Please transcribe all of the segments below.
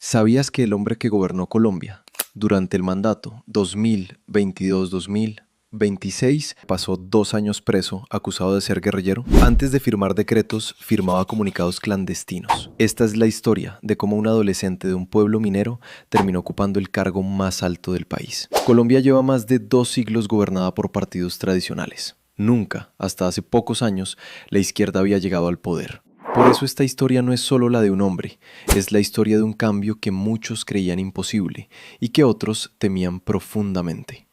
¿Sabías que el hombre que gobernó Colombia durante el mandato 2022-2026 pasó 2 años preso acusado de ser guerrillero? Antes de firmar decretos, firmaba comunicados clandestinos. Esta es la historia de cómo un adolescente de un pueblo minero terminó ocupando el cargo más alto del país. Colombia lleva más de 2 siglos gobernada por partidos tradicionales. Nunca, hasta hace pocos años, la izquierda había llegado al poder. Por eso esta historia no es solo la de un hombre, es la historia de un cambio que muchos creían imposible y que otros temían profundamente.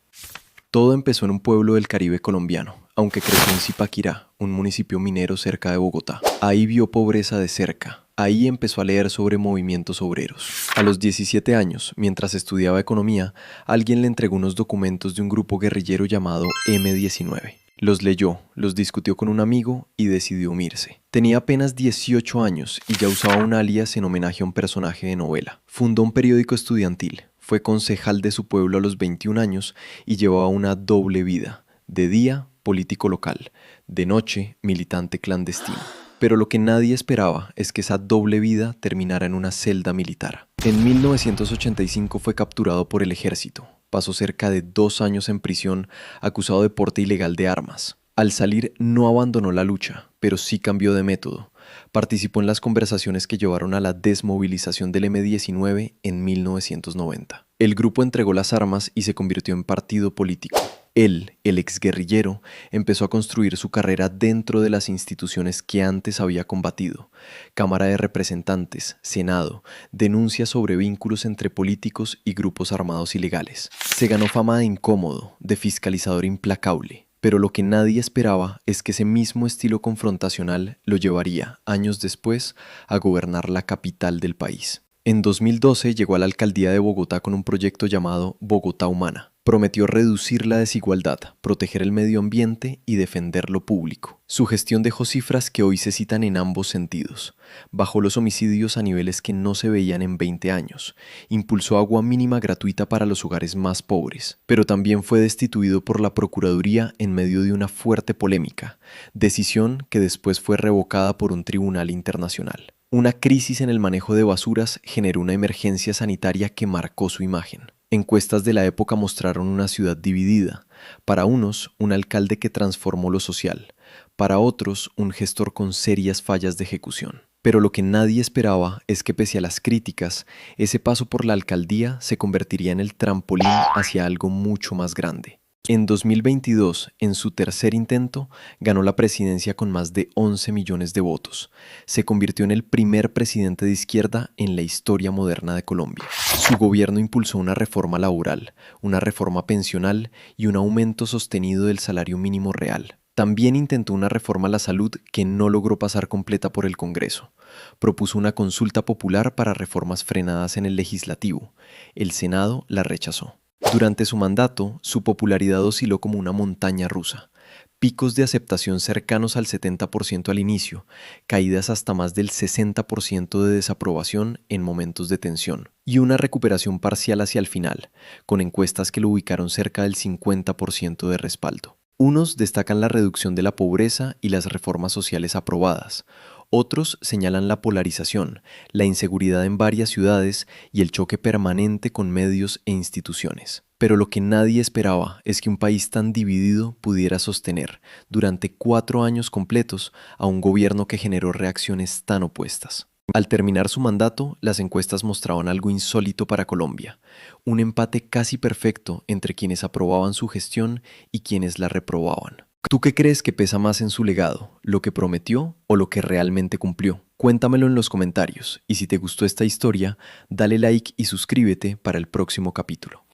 Todo empezó en un pueblo del Caribe colombiano, aunque creció en Zipaquirá, un municipio minero cerca de Bogotá. Ahí vio pobreza de cerca. Ahí empezó a leer sobre movimientos obreros. A los 17 años, mientras estudiaba economía, alguien le entregó unos documentos de un grupo guerrillero llamado M-19. Los leyó, los discutió con un amigo y decidió unirse. Tenía apenas 18 años y ya usaba un alias en homenaje a un personaje de novela. Fundó un periódico estudiantil, fue concejal de su pueblo a los 21 años y llevaba una doble vida. De día, político local, de noche, militante clandestino. Pero lo que nadie esperaba es que esa doble vida terminara en una celda militar. En 1985 fue capturado por el ejército. Pasó cerca de 2 años en prisión acusado de porte ilegal de armas. Al salir no abandonó la lucha, pero sí cambió de método. Participó en las conversaciones que llevaron a la desmovilización del M-19 en 1990. El grupo entregó las armas y se convirtió en partido político. Él, el exguerrillero, empezó a construir su carrera dentro de las instituciones que antes había combatido. Cámara de Representantes, Senado, denuncias sobre vínculos entre políticos y grupos armados ilegales. Se ganó fama de incómodo, de fiscalizador implacable. Pero lo que nadie esperaba es que ese mismo estilo confrontacional lo llevaría, años después, a gobernar la capital del país. En 2012 llegó a la alcaldía de Bogotá con un proyecto llamado Bogotá Humana. Prometió reducir la desigualdad, proteger el medio ambiente y defender lo público. Su gestión dejó cifras que hoy se citan en ambos sentidos. Bajó los homicidios a niveles que no se veían en 20 años. Impulsó agua mínima gratuita para los hogares más pobres. Pero también fue destituido por la Procuraduría en medio de una fuerte polémica, decisión que después fue revocada por un tribunal internacional. Una crisis en el manejo de basuras generó una emergencia sanitaria que marcó su imagen. Encuestas de la época mostraron una ciudad dividida. Para unos, un alcalde que transformó lo social. Para otros, un gestor con serias fallas de ejecución. Pero lo que nadie esperaba es que pese a las críticas, ese paso por la alcaldía se convertiría en el trampolín hacia algo mucho más grande. En 2022, en su tercer intento, ganó la presidencia con más de 11 millones de votos. Se convirtió en el primer presidente de izquierda en la historia moderna de Colombia. Su gobierno impulsó una reforma laboral, una reforma pensional y un aumento sostenido del salario mínimo real. También intentó una reforma a la salud que no logró pasar completa por el Congreso. Propuso una consulta popular para reformas frenadas en el legislativo. El Senado la rechazó. Durante su mandato, su popularidad osciló como una montaña rusa. Picos de aceptación cercanos al 70% al inicio, caídas hasta más del 60% de desaprobación en momentos de tensión, y una recuperación parcial hacia el final, con encuestas que lo ubicaron cerca del 50% de respaldo. Unos destacan la reducción de la pobreza y las reformas sociales aprobadas. Otros señalan la polarización, la inseguridad en varias ciudades y el choque permanente con medios e instituciones. Pero lo que nadie esperaba es que un país tan dividido pudiera sostener, durante 4 años completos, a un gobierno que generó reacciones tan opuestas. Al terminar su mandato, las encuestas mostraban algo insólito para Colombia, un empate casi perfecto entre quienes aprobaban su gestión y quienes la reprobaban. ¿Tú qué crees que pesa más en su legado, lo que prometió o lo que realmente cumplió? Cuéntamelo en los comentarios y si te gustó esta historia, dale like y suscríbete para el próximo capítulo.